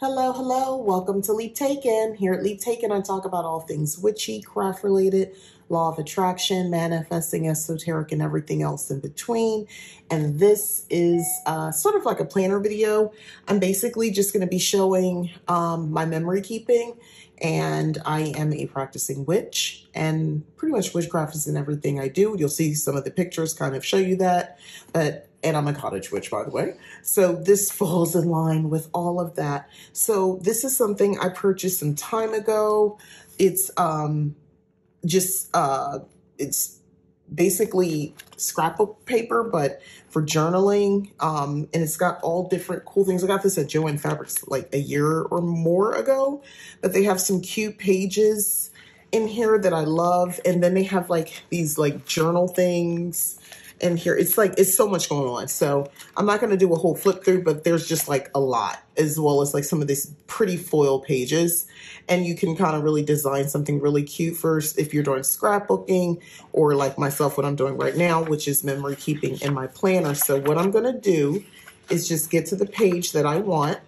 Hello, hello. Welcome to Leap Taken. Here at Leap Taken, I talk about all things witchy, craft related, law of attraction, manifesting, esoteric, and everything else in between. And this is sort of like a planner video. I'm basically just going to be showing my memory keeping. And I am a practicing witch, and pretty much witchcraft is in everything I do. You'll see some of the pictures kind of show you that, and I'm a cottage witch, by the way. So this falls in line with all of that. So this is something I purchased some time ago. It's it's basically scrapbook paper, but for journaling. And it's got all different cool things. I got this at Joann Fabrics like a year or more ago, but they have some cute pages in here that I love. And then they have like these like journal things in here. It's so much going on. So I'm not going to do a whole flip through, but there's just like a lot, as well as like some of these pretty foil pages. And you can kind of really design something really cute first if you're doing scrapbooking, or like myself, what I'm doing right now, which is memory keeping in my planner. So what I'm going to do is just get to the page that I want.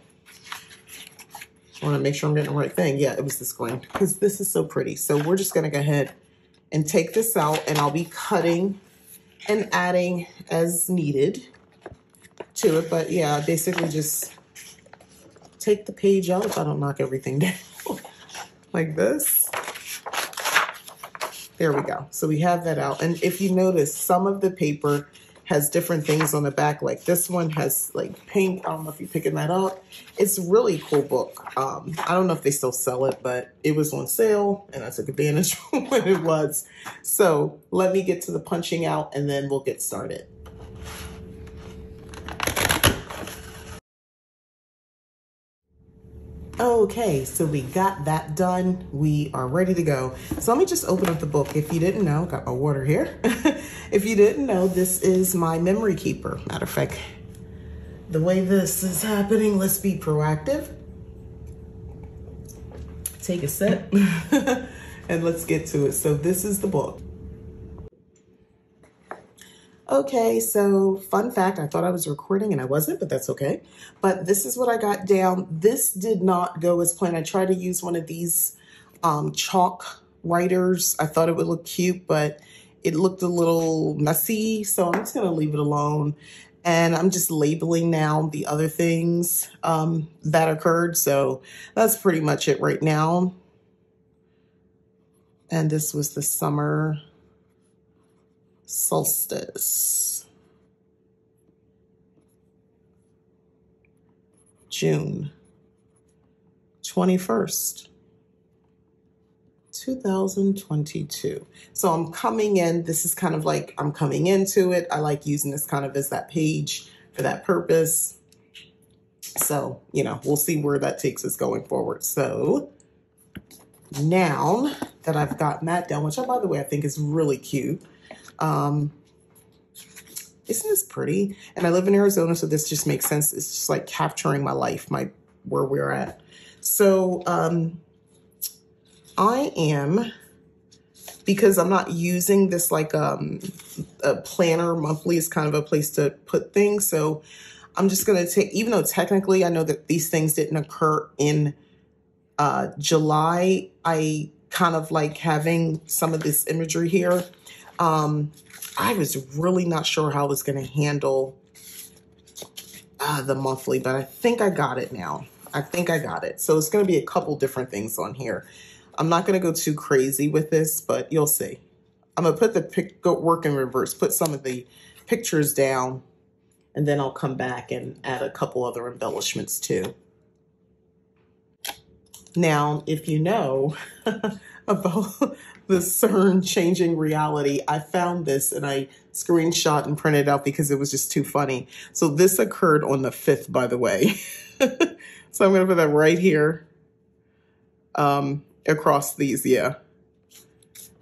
I want to make sure I'm getting the right thing. Yeah, it was this green, because this is so pretty. So we're just going to go ahead and take this out, and I'll be cutting and adding as needed to it. But yeah, basically just take the page out if I don't knock everything down like this. There we go. So we have that out. And if you notice, some of the paper has different things on the back. Like this one has like pink. I don't know if you're picking that up. It's a really cool book. I don't know if they still sell it, but it was on sale and I took advantage when it was. So let me get to the punching out and then we'll get started. Okay, so we got that done. We are ready to go. So let me just open up the book. If you didn't know, got my water here. If you didn't know, this is my memory keeper. Matter of fact, the way this is happening, let's be proactive. Take a sip and let's get to it. So this is the book. Okay, so fun fact, I thought I was recording and I wasn't, but that's okay. But this is what I got down. This did not go as planned. I tried to use one of these chalk writers. I thought it would look cute, but it looked a little messy. So I'm just going to leave it alone. And I'm just labeling now the other things that occurred. So that's pretty much it right now. And this was the summer solstice, June 21st, 2022. So I'm coming in, this is kind of like, I'm coming into it. I like using this kind of as that page for that purpose. So, you know, we'll see where that takes us going forward. So now that I've gotten that down, which by the way, I think is really cute. Isn't this pretty? And I live in Arizona, so this just makes sense. It's just like capturing my life, where we're at. So I am, because I'm not using this like a planner. Monthly is kind of a place to put things. So I'm just going to take, even though technically I know that these things didn't occur in July, I kind of like having some of this imagery here. I was really not sure how I was going to handle the monthly, but I think I got it now. I think I got it. So it's going to be a couple different things on here. I'm not going to go too crazy with this, but you'll see. I'm going to put the work in reverse, put some of the pictures down, and then I'll come back and add a couple other embellishments too. Now, if you know about the CERN changing reality, I found this and I screenshot and printed out because it was just too funny. So this occurred on the 5th, by the way. So I'm going to put that right here across these. Yeah.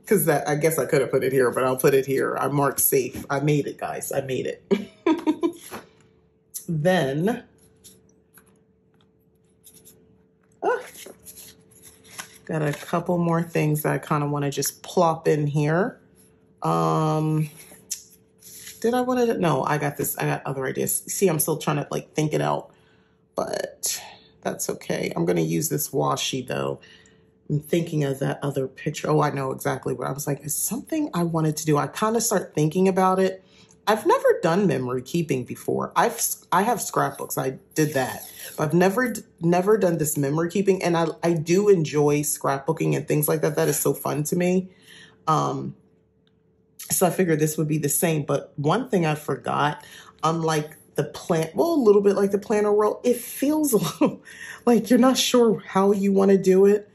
Because I guess I could have put it here, but I'll put it here. I marked safe. I made it, guys. I made it. Then got a couple more things that I kind of want to just plop in here. Did I want to? No, I got this. I got other ideas. See, I'm still trying to like think it out. But That's okay. I'm going to use this washi though. I'm thinking of that other picture. Oh, I know exactly what I was like. It's something I wanted to do. I kind of start thinking about it. I've never done memory keeping before. I have scrapbooks. I did that, but I've never done this memory keeping. And I do enjoy scrapbooking and things like that. That is so fun to me. So I figured this would be the same. But one thing I forgot, unlike the well, a little bit like the planner world, it feels a little like you're not sure how you want to do it.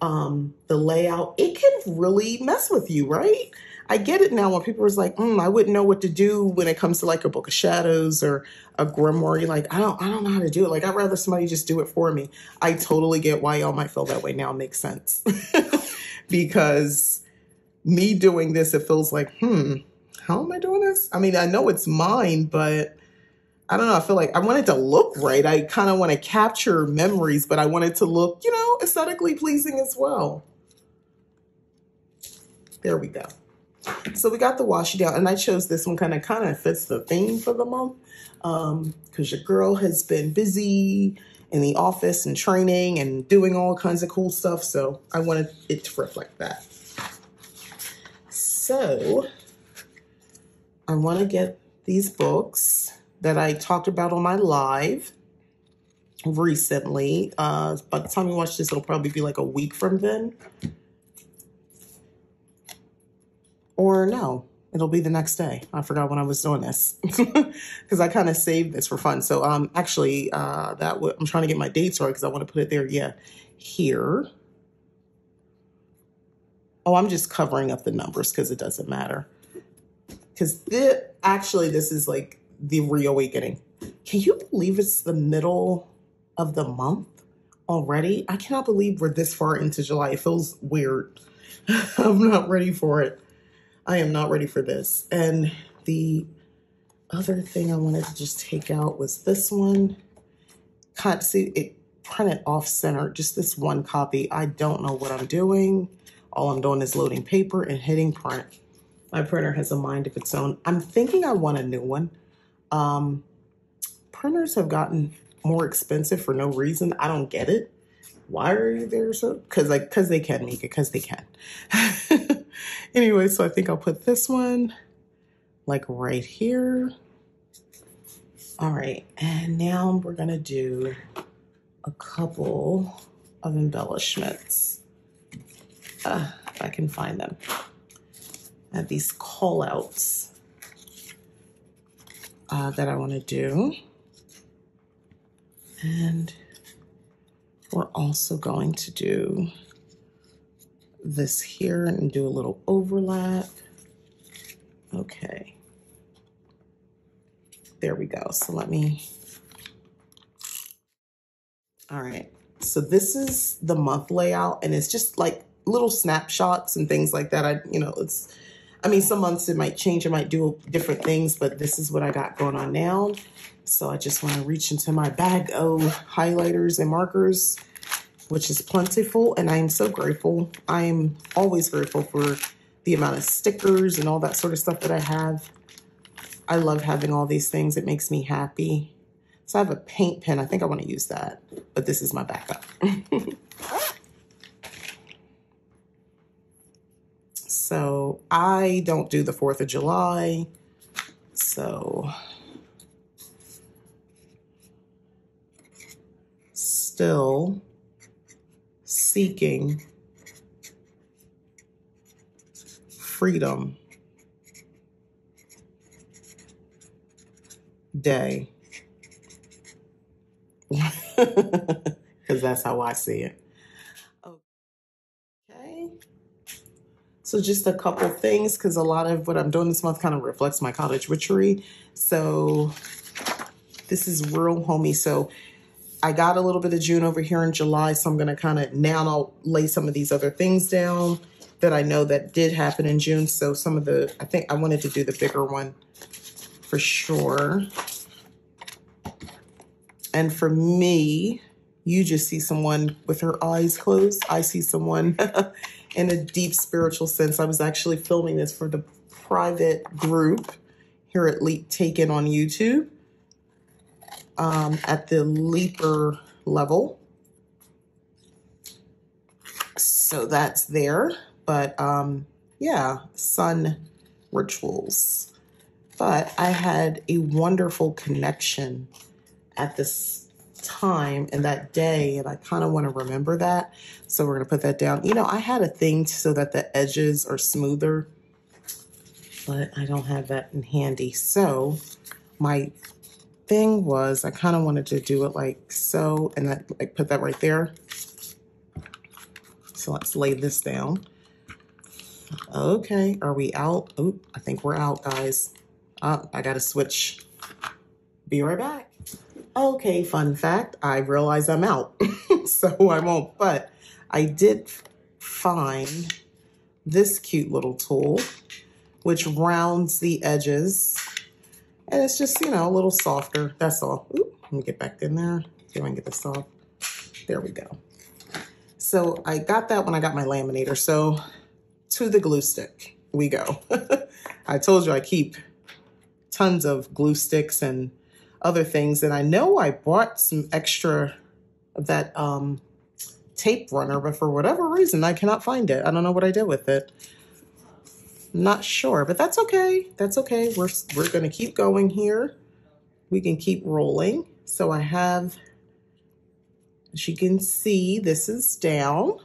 The layout, it can really mess with you, right? I get it now when people are like, I wouldn't know what to do when it comes to like a Book of Shadows or a grimoire. Like, I don't know how to do it. Like, I'd rather somebody just do it for me. I totally get why y'all might feel that way now. It makes sense. Because me doing this, it feels like, how am I doing this? I mean, I know it's mine, but I don't know. I feel like I want it to look right. I kind of want to capture memories, but I want it to look, aesthetically pleasing as well. There we go. So we got the washi down, and I chose this one kind of fits the theme for the month because your girl has been busy in the office and training and doing all kinds of cool stuff. So I wanted it to reflect that. So I want to get these books that I talked about on my live recently. By the time you watch this, it'll probably be like a week from then. Or no, it'll be the next day. I forgot when I was doing this because I kind of saved this for fun. So actually, I'm trying to get my dates right because I want to put it there. Yeah, here. Oh, I'm just covering up the numbers because it doesn't matter. Because this is like the reawakening. Can you believe it's the middle of the month already? I cannot believe we're this far into July. It feels weird. I'm not ready for it. I am not ready for this. And the other thing I wanted to just take out was this one. Can't see it printed off center, just this one copy. I don't know what I'm doing. All I'm doing is loading paper and hitting print. My printer has a mind of its own. I'm thinking I want a new one. Printers have gotten more expensive for no reason. I don't get it. Why are they so? Because they can, Mika, because they can. Anyway, so I think I'll put this one like right here. All right, and now we're gonna do a couple of embellishments. If I can find them. I have these call outs that I want to do. And we're also going to do this here and do a little overlap. Okay. There we go. So all right. So this is the month layout, and it's just like little snapshots and things like that. Some months it might change. I might do different things, but this is what I got going on now. So I just want to reach into my bag of highlighters and markers, which is plentiful, and I am so grateful. I am always grateful for the amount of stickers and all that sort of stuff that I have. I love having all these things. It makes me happy. So I have a paint pen. I think I want to use that, but this is my backup. So I don't do the 4th of July. So still seeking Freedom Day. Because that's how I see it. Okay. So just a couple things, because a lot of what I'm doing this month kind of reflects my cottage witchery. So this is real homey. So I got a little bit of June over here in July, so I'm going to now I'll lay some of these other things down that I know that did happen in June. So I think I wanted to do the bigger one for sure. And for me, you just see someone with her eyes closed. I see someone in a deep spiritual sense. I was actually filming this for the private group here at Taken on YouTube. At the Leaper level. So that's there. But yeah, sun rituals. But I had a wonderful connection at this time and that day, and I kind of want to remember that. So we're going to put that down. You know, I had a thing so that the edges are smoother, but I don't have that in handy. So my thing was I kind of wanted to do it like so, and that, like, put that right there. So let's lay this down. Okay, are we out? Oh, I think we're out, guys. I gotta switch. Be right back. Okay, fun fact, I realize I'm out, so I won't, but I did find this cute little tool, which rounds the edges, and it's just, you know, a little softer, that's all. Ooh, let me get back in there, see if I can get this off. There we go. So I got that when I got my laminator, so to the glue stick we go. I told you I keep tons of glue sticks and other things, and I know I bought some extra of that tape runner, but for whatever reason I cannot find it. I don't know what I did with it. Not sure, but that's okay. That's okay. We're gonna keep going here. We can keep rolling. So I have, as you can see, this is down.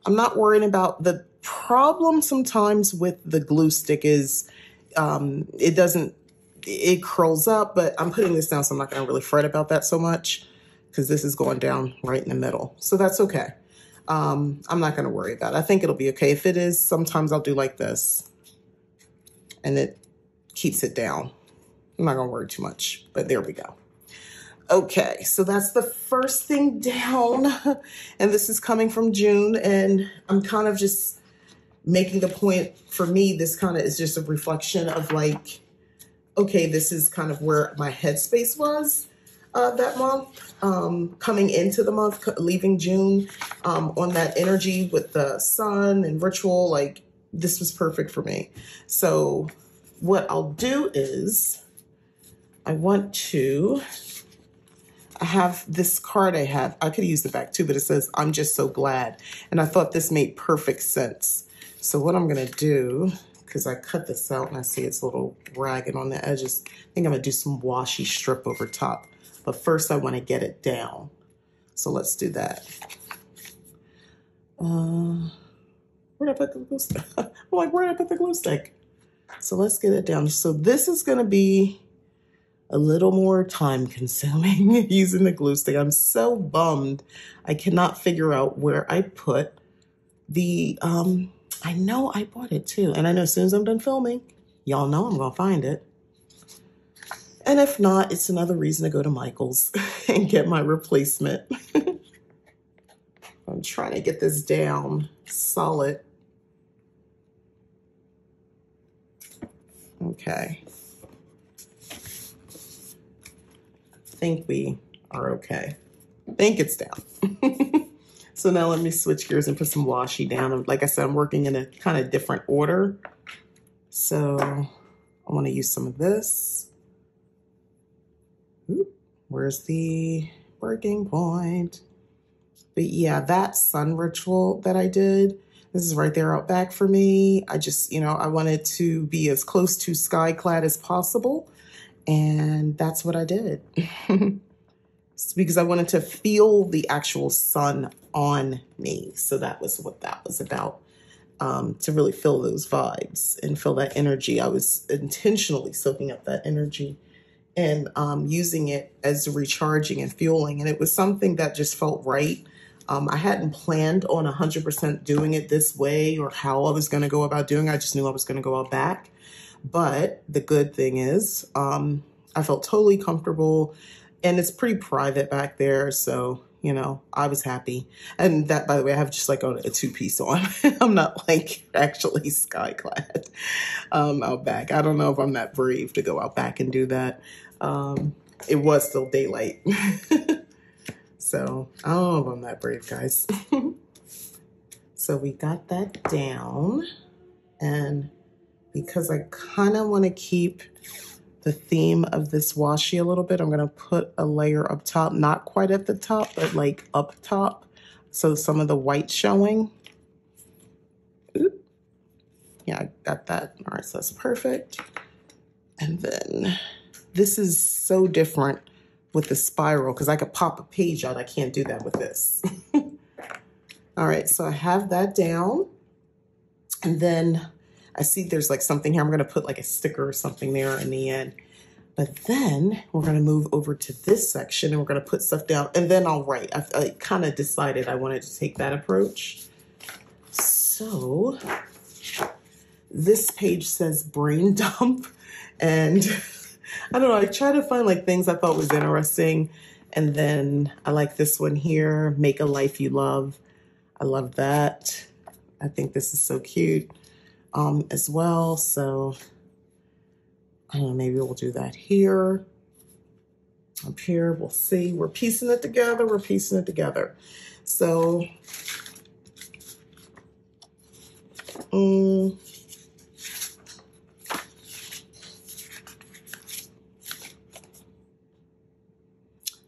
I'm not worrying about the problem sometimes with the glue stick is it curls up, but I'm putting this down, so I'm not going to really fret about that so much because this is going down right in the middle. So that's okay. I'm not going to worry about it. I think it'll be okay. If it is, sometimes I'll do like this and it keeps it down. I'm not going to worry too much, but there we go. Okay, so that's the first thing down, and this is coming from June, and I'm kind of just making the point, for me, this kind of is just a reflection of like, okay, this is kind of where my headspace was that month, coming into the month, leaving June, on that energy with the sun and ritual, like this was perfect for me. So what I'll do is I have this card I could use the back too, but it says, I'm just so glad. And I thought this made perfect sense. So what I'm going to do, because I cut this out and I see it's a little ragged on the edges, I think I'm going to do some washi strip over top. But first I want to get it down. So let's do that. Where'd I put the glue stick? I'm like, where'd I put the glue stick? So let's get it down. So this is going to be a little more time consuming using the glue stick. I'm so bummed. I cannot figure out where I put the, I know I bought it too. And I know as soon as I'm done filming, y'all know I'm going to find it. And if not, it's another reason to go to Michael's and get my replacement. I'm trying to get this down solid. Okay. I think we are okay. I think it's down. So now let me switch gears and put some washi down. Like I said, I'm working in a kind of different order. So I want to use some of this. Ooh, where's the working point? But yeah, that sun ritual that I did, this is right there out back for me. I just, you know, I wanted to be as close to sky clad as possible. And that's what I did. It's because I wanted to feel the actual sun on me. So that was what that was about, to really feel those vibes and feel that energy. I was intentionally soaking up that energy and using it as recharging and fueling. And it was something that just felt right. I hadn't planned on 100% doing it this way or how I was going to go about doing it. I just knew I was going to go out back. But the good thing is, I felt totally comfortable, and it's pretty private back there. So, you know, I was happy. And that, by the way, I have just like a two-piece on. I'm not like actually sky clad out back. I don't know if I'm that brave to go out back and do that. It was still daylight. So I don't know if I'm that brave, guys. So we got that down, and because I kind of want to keep the theme of this washi a little bit. I'm going to put a layer up top, not quite at the top, but like up top. So some of the white showing. Oop. Yeah, I got that. All right, so that's perfect. And then this is so different with the spiral because I could pop a page out. I can't do that with this. All right, so I have that down. And then I see there's like something here. I'm going to put like a sticker or something there in the end. But then we're going to move over to this section and we're going to put stuff down. And then I'll write. I kind of decided I wanted to take that approach. So this page says brain dump. And I don't know, I try to find like things I thought was interesting. And then I like this one here, make a life you love. I love that. I think this is so cute as well. So I don't know, maybe we'll do that here. Up here, we'll see. We're piecing it together. We're piecing it together. So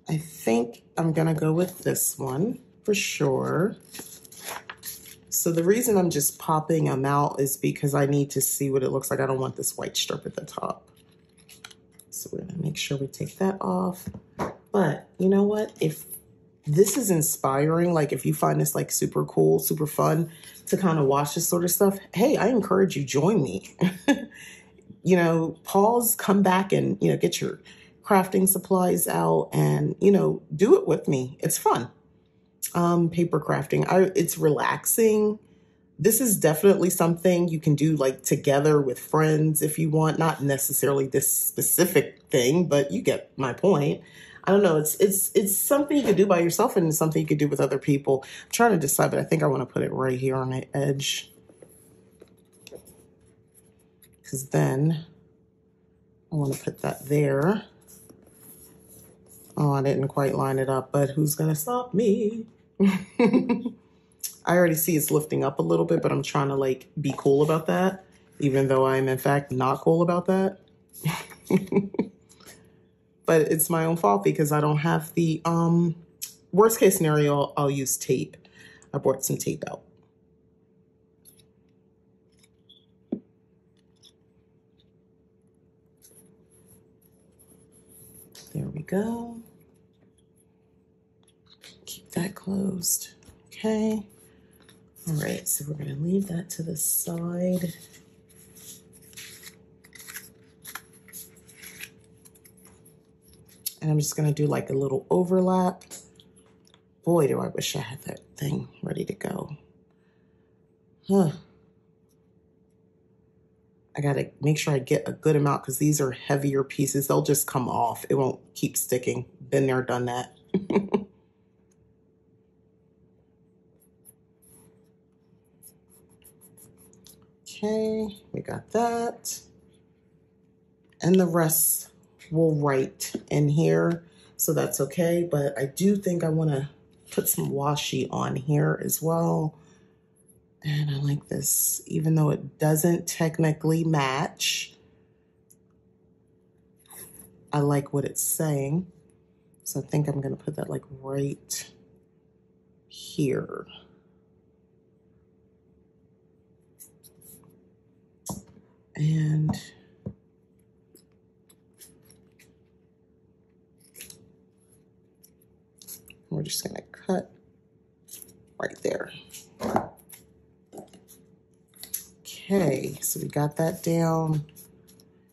I think I'm going to go with this one for sure. So the reason I'm just popping them out is because I need to see what it looks like. I don't want this white strip at the top. So we're going to make sure we take that off. But you know what? If this is inspiring, like if you find this like super cool, super fun to kind of watch this sort of stuff, hey, I encourage you, join me. You know, pause, come back and, you know, get your crafting supplies out and, you know, do it with me. It's fun. Paper crafting, it's relaxing. This is definitely something you can do like together with friends if you want, not necessarily this specific thing, but you get my point. I don't know. It's something you could do by yourself and something you could do with other people. I'm trying to decide, but I think I want to put it right here on the edge. Because then I want to put that there. Oh, I didn't quite line it up, but who's going to stop me? I already see it's lifting up a little bit, but I'm trying to like be cool about that, even though I'm in fact not cool about that. But it's my own fault because I don't have the, worst case scenario, I'll use tape. I brought some tape out. There we go. Keep that closed. Okay. All right, so we're going to leave that to the side. And I'm just going to do like a little overlap. Boy, do I wish I had that thing ready to go. Huh. I got to make sure I get a good amount because these are heavier pieces. They'll just come off. It won't keep sticking. Been there, done that. Okay, we got that. And the rest will write in here, so that's okay. But I do think I want to put some washi on here as well. And I like this, even though it doesn't technically match. I like what it's saying. So I think I'm going to put that like right here. And we're just going to cut right there. Okay, so we got that down.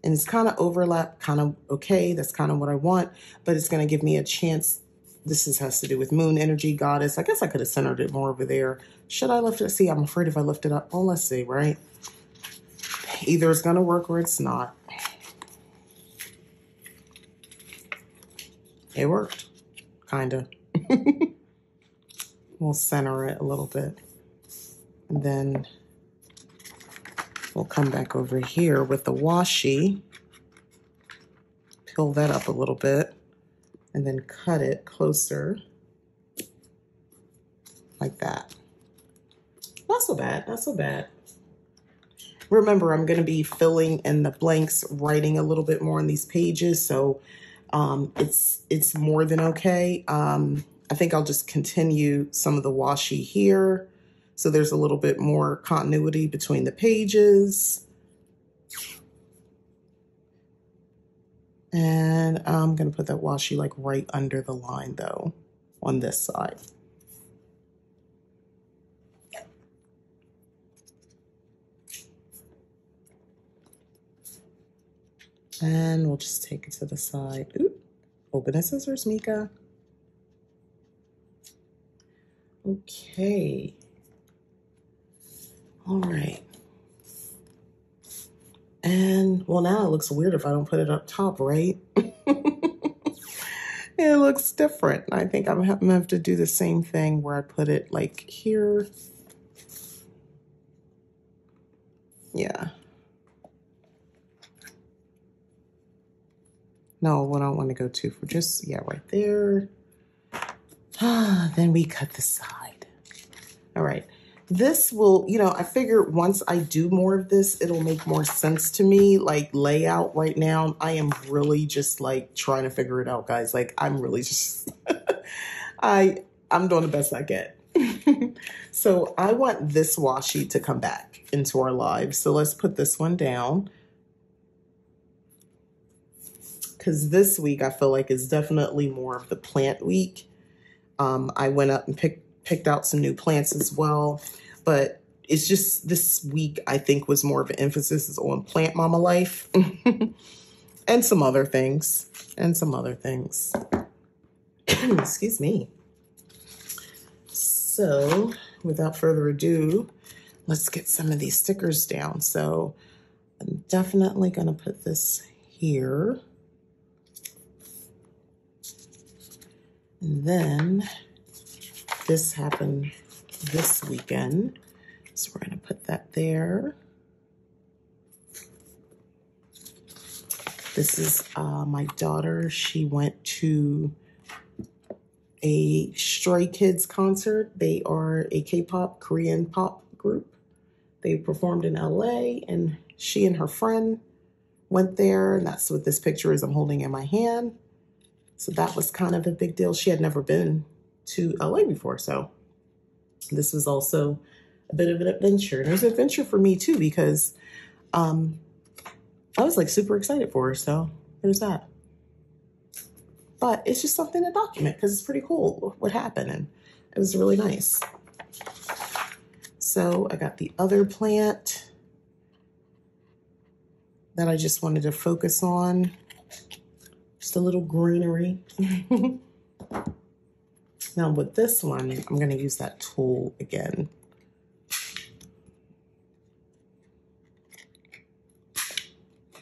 And it's kind of overlap, kind of okay. That's kind of what I want, but it's going to give me a chance. Has to do with moon energy, goddess. I guess I could have centered it more over there. Should I lift it? See, I'm afraid if I lift it up. Oh, let's see, right? Either it's going to work or it's not. It worked, kind of. We'll center it a little bit. And then we'll come back over here with the washi. Peel that up a little bit. And then cut it closer. Like that. Not so bad, not so bad. remember, I'm going to be filling in the blanks, writing a little bit more on these pages. So it's more than okay. I think I'll just continue some of the washi here. So there's a little bit more continuity between the pages. And I'm going to put that washi like right under the line though, on this side. And we'll just take it to the side. Ooh, open the scissors, Mika. Okay. All right. And well, now it looks weird if I don't put it up top, right? It looks different. I think I'm gonna have to do the same thing where I put it like here. Yeah. No, I don't want to go too for just, yeah, right there. Then we cut the side. All right. This will, you know, I figure once I do more of this, it'll make more sense to me. Like layout right now, I am really just like trying to figure it out, guys. Like I'm really just, I'm doing the best I can. So I want this washi to come back into our lives. So let's put this one down. Because this week I feel like is definitely more of the plant week. I went up and picked out some new plants as well, but it's just this week I think was more of an emphasis on plant mama life and some other things excuse me. So without further ado, let's get some of these stickers down. So I'm definitely going to put this here. And then this happened this weekend. So we're going to put that there. This is my daughter. She went to a Stray Kids concert. They are a K-pop, Korean pop group. They performed in LA and she and her friend went there. And that's what this picture is I'm holding in my hand. So that was kind of a big deal. She had never been to LA before. So this was also a bit of an adventure. And it was an adventure for me too, because I was like super excited for her. So there's that. But it's just something to document because it's pretty cool what happened. And it was really nice. So I got the other plant that I just wanted to focus on. Just a little greenery. Now with this one, I'm going to use that tool again.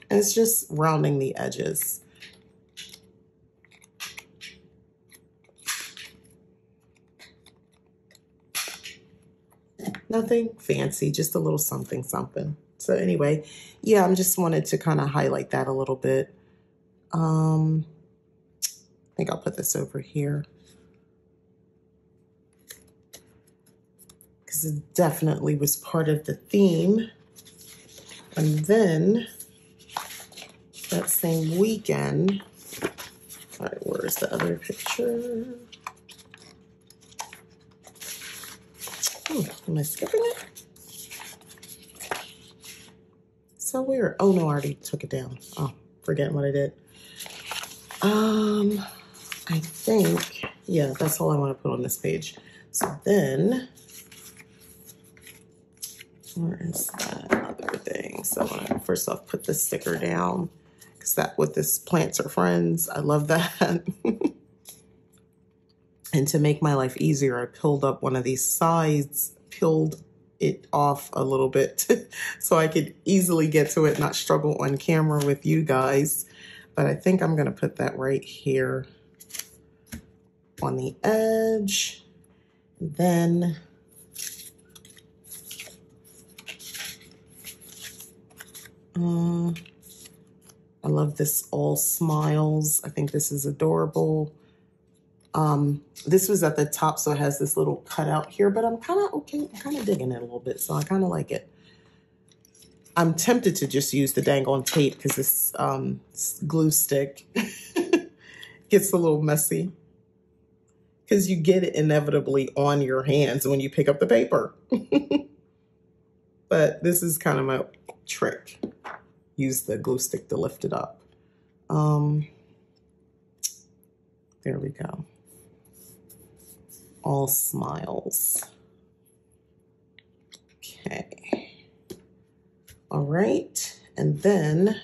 And it's just rounding the edges. Nothing fancy, just a little something, something. So anyway, yeah, I just wanted to kind of highlight that a little bit. I think I'll put this over here. Because it definitely was part of the theme. And then that same weekend, all right, where's the other picture? Oh, am I skipping it? So weird. Oh no, I already took it down. Oh, forgetting what I did. I think, yeah, that's all I want to put on this page. So then, where is that other thing? So I'm gonna first off put the sticker down, because that with this plants are friends. I love that. And to make my life easier, I peeled up one of these sides, peeled it off a little bit so I could easily get to it, not struggle on camera with you guys. But I think I'm gonna put that right here on the edge. Then I love this all smiles. I think this is adorable. This was at the top, so it has this little cutout here, but I'm kind of okay. I'm kind of digging it a little bit, so I kind of like it. I'm tempted to just use the dang on tape because this glue stick gets a little messy because you get it inevitably on your hands when you pick up the paper. But this is kind of my trick. Use the glue stick to lift it up. There we go. All smiles. Okay. All right. And then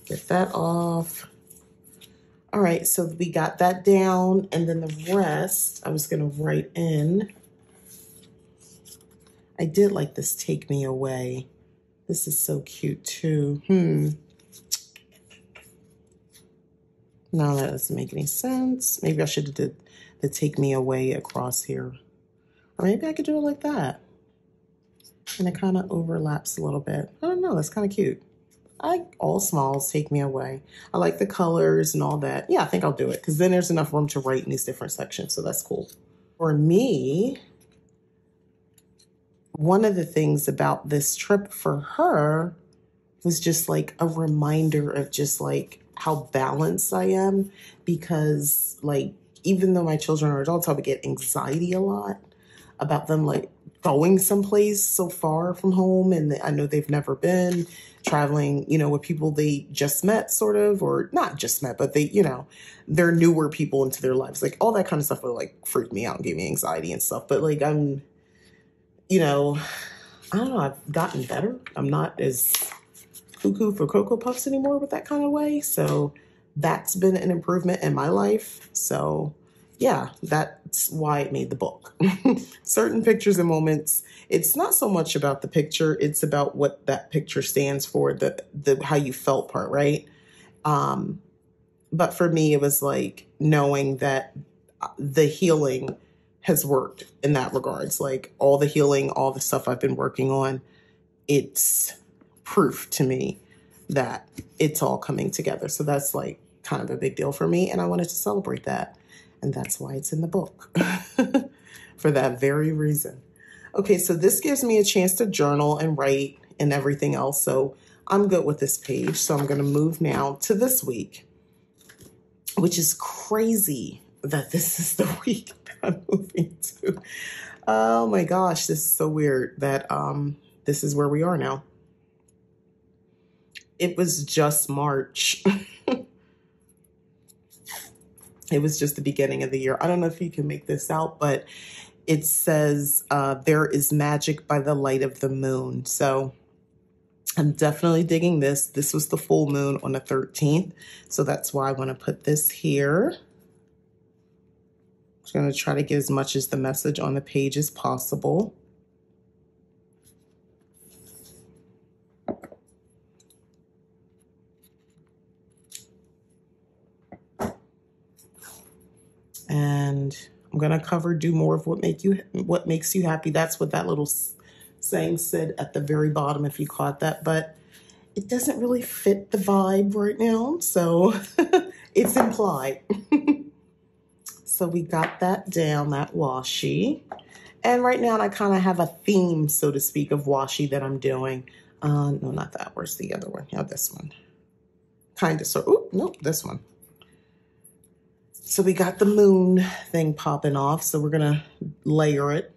get that off. All right. So we got that down. And then the rest, I was going to write in. I did like this Take Me Away. This is so cute too. No, that doesn't make any sense. Maybe I should have did the Take Me Away across here. Or maybe I could do it like that. And it kind of overlaps a little bit. I don't know, that's kind of cute. I like all smalls, Take Me Away. I like the colors and all that. Yeah, I think I'll do it because then there's enough room to write in these different sections. So that's cool. For me, one of the things about this trip for her was just like a reminder of just like how balanced I am, because like, even though my children are adults, I would get anxiety a lot about them like going someplace so far from home. And I know they've never been traveling, you know, with people they just met sort of, or not just met, but they, you know, they're newer people into their lives. Like all that kind of stuff would like freak me out and give me anxiety and stuff. But like, I'm, you know, I don't know, I've gotten better. I'm not as cuckoo for Cocoa Puffs anymore with that kind of way. So that's been an improvement in my life. So yeah, that's why it made the book. Certain pictures and moments, it's not so much about the picture, it's about what that picture stands for, the how you felt part, right? But for me, it was like knowing that the healing has worked in that regards. Like all the healing, all the stuff I've been working on, it's proof to me that it's all coming together. So that's like kind of a big deal for me. And I wanted to celebrate that. And that's why it's in the book for that very reason. Okay, so this gives me a chance to journal and write and everything else. So I'm good with this page. So I'm going to move now to this week, which is crazy that this is the week that I'm moving to. Oh my gosh, this is so weird that this is where we are now. It was just March. It was just the beginning of the year. I don't know if you can make this out, but it says, there is magic by the light of the moon. So I'm definitely digging this. This was the full moon on the 13th. So that's why I want to put this here. I'm going to try to get as much as the message on the page as possible. And I'm going to do more of what makes you happy. That's what that little saying said at the very bottom, if you caught that, but it doesn't really fit the vibe right now. So it's implied. So we got that down, that washi. And right now I kind of have a theme, so to speak, of washi that I'm doing. No, not that. Where's the other one? Yeah, this one. Kind of, so, oh, nope, this one. So we got the moon thing popping off, so we're gonna layer it.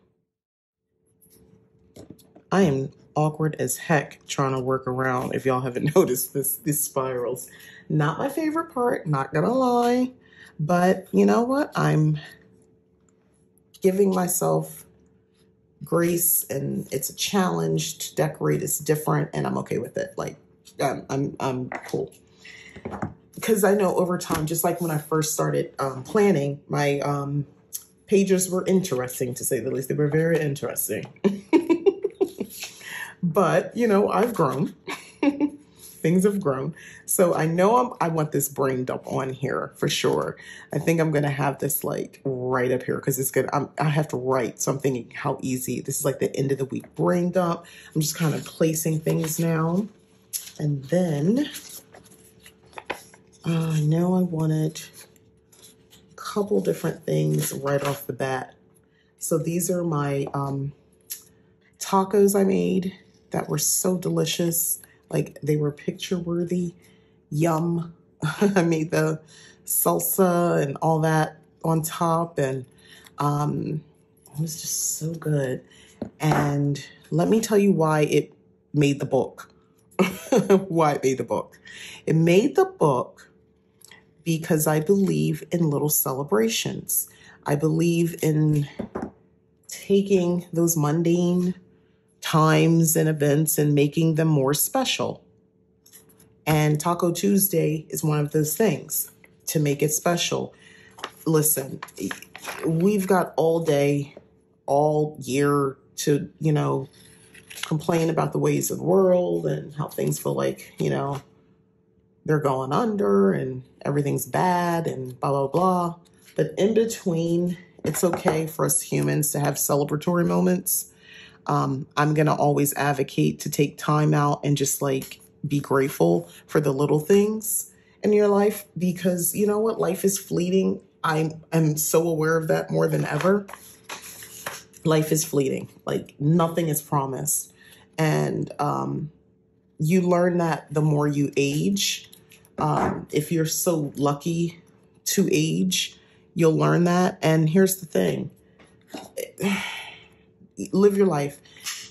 I am awkward as heck trying to work around, if y'all haven't noticed these spirals. Not my favorite part, not gonna lie, but you know what? I'm giving myself grace, and it's a challenge to decorate. It's different, and I'm okay with it. Like, I'm cool. Because I know over time, just like when I first started planning, my pages were interesting, to say the least. They were very interesting. But, you know, I've grown. Things have grown. So I know I want this brain up on here for sure. I think I'm going to have this like right up here because it's good. I have to write. So I'm thinking how easy. This is like the end of the week brain dump. I'm just kind of placing things now. And then I know I wanted a couple different things right off the bat. So these are my tacos I made that were so delicious. Like, they were picture worthy. Yum. I made the salsa and all that on top, and it was just so good. And let me tell you why it made the book. Why it made the book. It made the book because I believe in little celebrations. I believe in taking those mundane times and events and making them more special. And Taco Tuesday is one of those things to make it special. Listen, we've got all day, all year to, complain about the ways of the world and how things feel like, they're going under and everything's bad and blah, blah, blah. But in between, it's okay for us humans to have celebratory moments. I'm going to always advocate to take time out and just be grateful for the little things in your life, because you know what? Life is fleeting. I'm so aware of that more than ever. Life is fleeting. Nothing is promised. And you learn that the more you age. If you're so lucky to age, you'll learn that. And here's the thing. Live your life.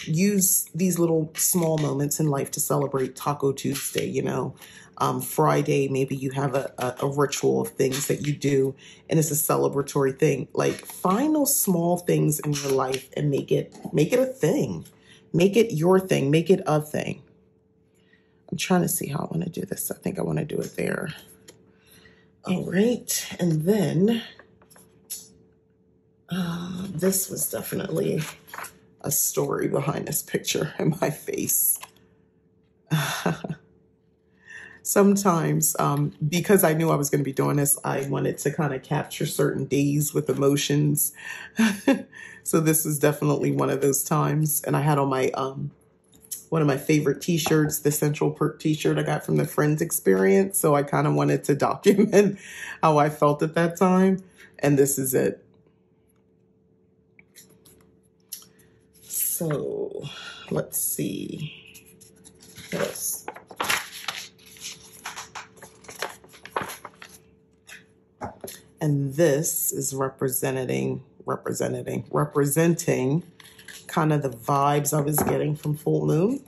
Use these little small moments in life to celebrate Taco Tuesday, Friday, maybe you have a ritual of things that you do, and it's a celebratory thing. Find those small things in your life and make it a thing. Make it your thing. Make it a thing. I'm trying to see how I want to do this. I think I want to do it there. All right. And then this was definitely a story behind this picture and my face. Sometimes, because I knew I was going to be doing this, I wanted to kind of capture certain days with emotions. So this is definitely one of those times. And I had on my one of my favorite t-shirts, the Central Perk t-shirt I got from the Friends Experience. So I kind of wanted to document how I felt at that time. And this is it. So let's see. What else? And this is representing kind of the vibes I was getting from full moon.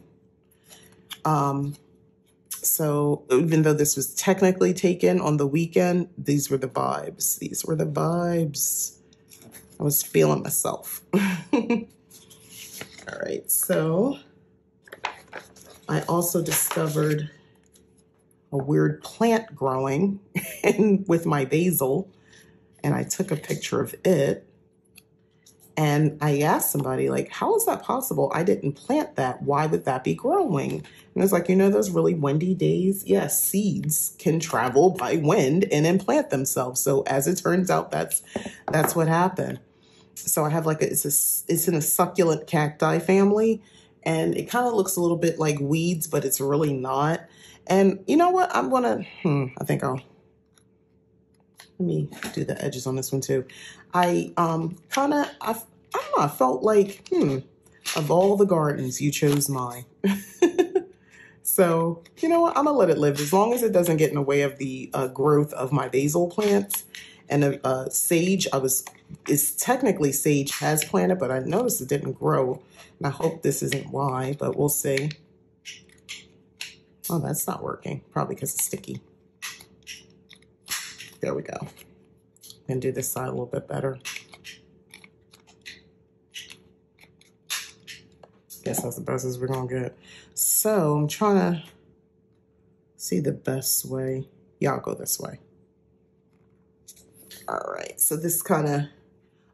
So even though this was technically taken on the weekend, these were the vibes. These were the vibes. I was feeling myself. All right, so I also discovered a weird plant growing with my basil, and I took a picture of it. And I asked somebody, how is that possible? I didn't plant that. Why would that be growing? And it's those really windy days? Yes, seeds can travel by wind and implant themselves. So as it turns out, that's what happened. So I have it's in a succulent cacti family, and it kind of looks a little bit like weeds, but it's really not. And you know what? I'm going to, let me do the edges on this one too. I don't know, I felt of all the gardens, you chose mine. So, you know what? I'm going to let it live as long as it doesn't get in the way of the growth of my basil plants. And sage, it's technically sage has planted, but I noticed it didn't grow. And I hope this isn't why, but we'll see. Oh, that's not working. Probably because it's sticky. There we go. And do this side a little bit better. Guess that's the best as we're going to get. So I'm trying to see the best way. Yeah, I'll go this way. All right. So this is kind of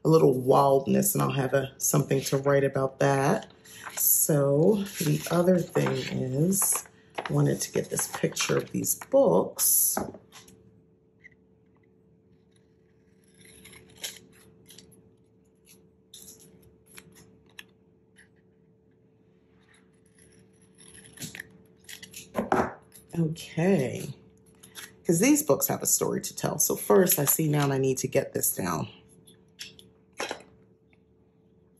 a little wildness, and I'll have something to write about that. So the other thing is, I wanted to get this picture of these books. Okay, because these books have a story to tell. So first, I see now I need to get this down,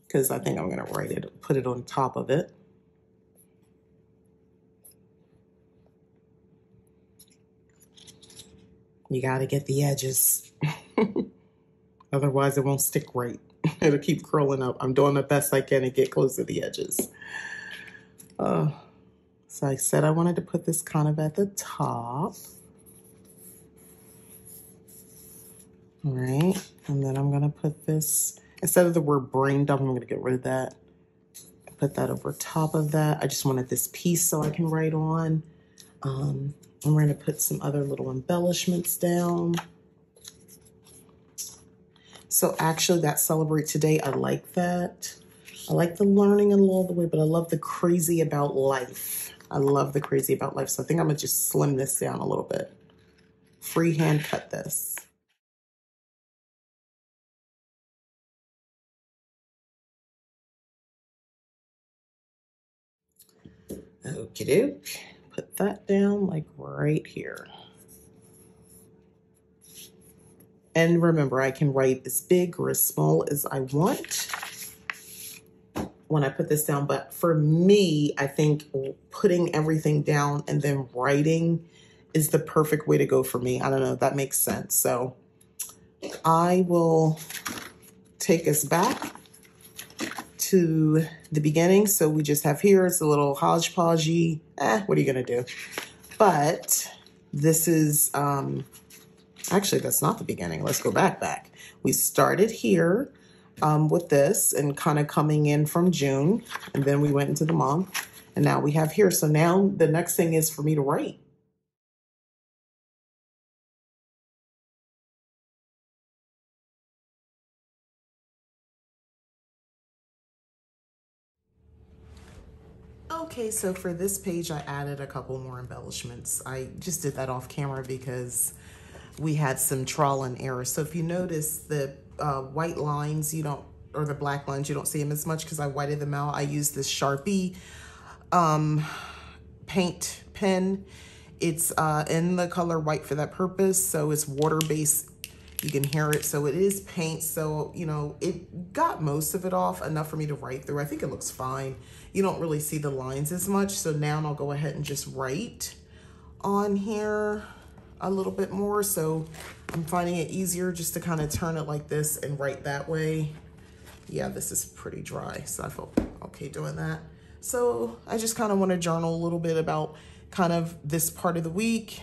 because I think I'm going to put it on top of it. You got to get the edges. Otherwise, it won't stick right. It'll keep curling up. I'm doing the best I can to get close to the edges. So I said I wanted to put this kind of at the top. All right. And then I'm going to put this, instead of the word brain dump, I'm going to get rid of that. Put that over top of that. I just wanted this piece so I can write on. I'm going to put some other little embellishments down. So actually that Celebrate Today, I like that. I like the learning along the way, but I love the crazy about life. I love the crazy about life. So I think I'm gonna just slim this down a little bit. Freehand cut this. Okie doke. Put that down like right here. And remember, I can write as big or as small as I want when I put this down. But for me, I think putting everything down and then writing is the perfect way to go for me. I don't know if that makes sense. So I will take us back to the beginning. So we just have here, it's a little hodgepodgey. What are you going to do? But this is, actually, that's not the beginning. Let's go back. We started here with this and kind of coming in from June. And then we went into the month. And now we have here. So now the next thing is for me to write. Okay, so for this page, I added a couple more embellishments. I just did that off camera because we had some trial and error. So if you notice the white lines, or the black lines, you don't see them as much because I whited them out. I used this Sharpie paint pen. It's in the color white for that purpose. So it's water-based. You can hear it. So it is paint. So, it got most of it off, enough for me to write through. I think it looks fine. You don't really see the lines as much. So now I'll go ahead and just write on here a little bit more. So I'm finding it easier just to kind of turn it like this and write that way. Yeah, this is pretty dry. So I felt okay doing that. So I just kind of want to journal a little bit about kind of this part of the week.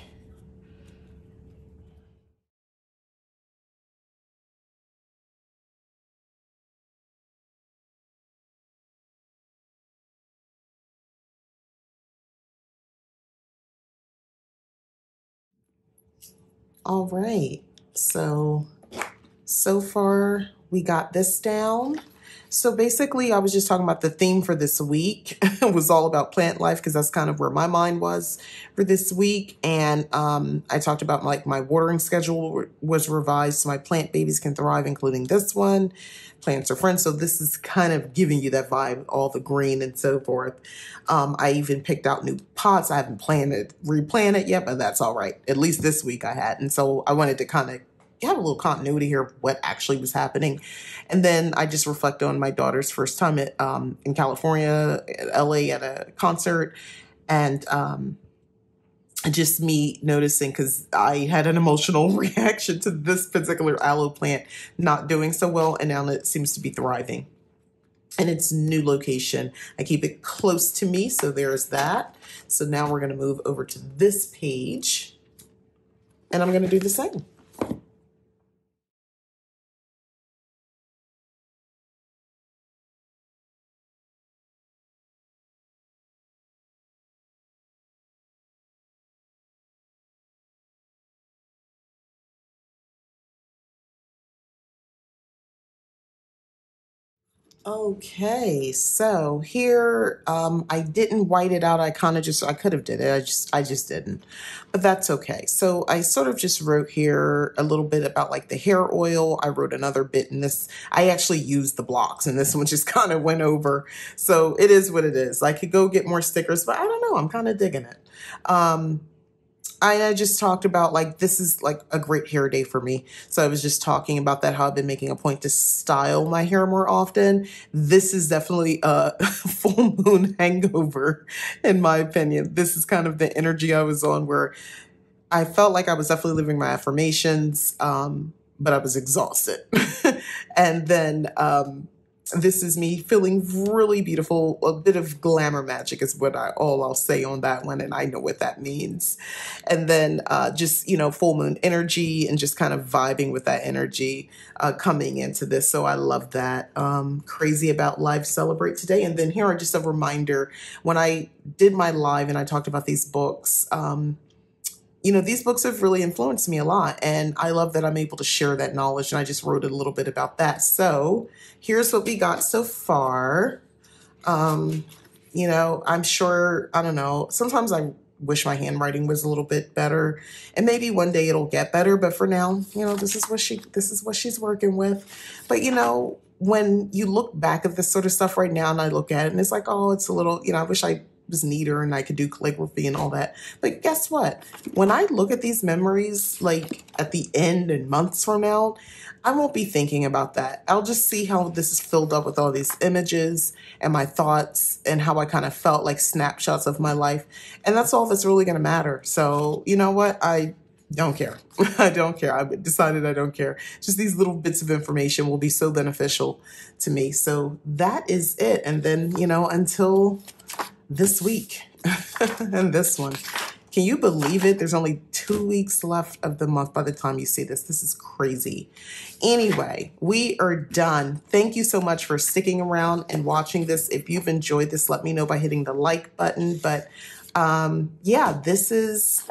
All right, so far we got this down. So basically I was just talking about the theme for this week. It was all about plant life because that's kind of where my mind was for this week. And I talked about like my watering schedule was revised so my plant babies can thrive, including this one. Plants are friends. So this is kind of giving you that vibe, all the green and so forth. I even picked out new pots. I haven't replanted yet, but that's all right. At least this week I had. And so I wanted to kind of have a little continuity here of what actually was happening. And then I just reflect on my daughter's first time in California, LA at a concert. And just me noticing, because I had an emotional reaction to this particular aloe plant not doing so well. And now it seems to be thriving. And it's new location. I keep it close to me. So there's that. So now we're going to move over to this page. And I'm going to do the same. Okay, so here, I didn't white it out. I could have did it. I just didn't, but that's okay. So I sort of just wrote here a little bit about like the hair oil. I wrote another bit in this. I actually used the blocks and this one just kind of went over. So it is what it is. I could go get more stickers, but I don't know. I'm kind of digging it. I just talked about like, this is like a great hair day for me. So I was just talking about that, how I've been making a point to style my hair more often. This is definitely a full moon hangover, in my opinion. This is kind of the energy I was on where I felt like I was definitely living my affirmations, but I was exhausted. And then this is me feeling really beautiful. A bit of glamour magic is what I'll say on that one, and I know what that means. And then just full moon energy and just kind of vibing with that energy coming into this. So I love that. Crazy about live celebrate today. And then here are just a reminder when I did my live and I talked about these books. These books have really influenced me a lot, and I love that I'm able to share that knowledge, and I just wrote a little bit about that. So here's what we got so far. I'm sure, I don't know, sometimes I wish my handwriting was a little bit better, and maybe one day it'll get better, but for now, this is what she's working with. But when you look back at this sort of stuff right now and I look at it and it's like, oh, it's a little, I wish I was neater and I could do calligraphy and all that. But guess what? When I look at these memories, like at the end and months from now, I won't be thinking about that. I'll just see how this is filled up with all these images and my thoughts and how I kind of felt like snapshots of my life. And that's all that's really going to matter. So you know what? I don't care. I don't care. I've decided I don't care. Just these little bits of information will be so beneficial to me. So that is it. And then, until this week and this one. Can you believe it? There's only 2 weeks left of the month by the time you see this. This is crazy. Anyway, we are done. Thank you so much for sticking around and watching this. If you've enjoyed this, let me know by hitting the like button. But yeah, this is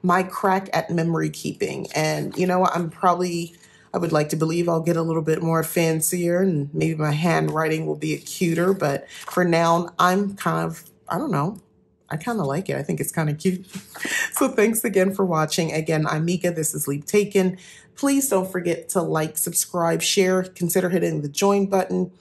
my crack at memory keeping. And I would like to believe I'll get a little bit more fancier and maybe my handwriting will be cuter. But for now, I'm kind of, I don't know. I kind of like it. I think it's kind of cute. So thanks again for watching. Again, I'm Mika. This is Leap Taken. Please don't forget to like, subscribe, share, consider hitting the join button.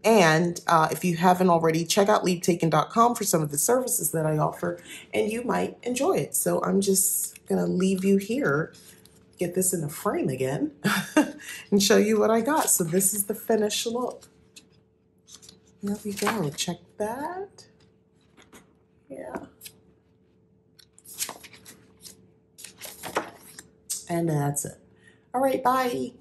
And if you haven't already, check out leaptaken.com for some of the services that I offer, and you might enjoy it. So I'm just going to leave you here, get this in a frame again, and show you what I got. So this is the finished look. There we go. Check that. Yeah. And that's it. All right, bye.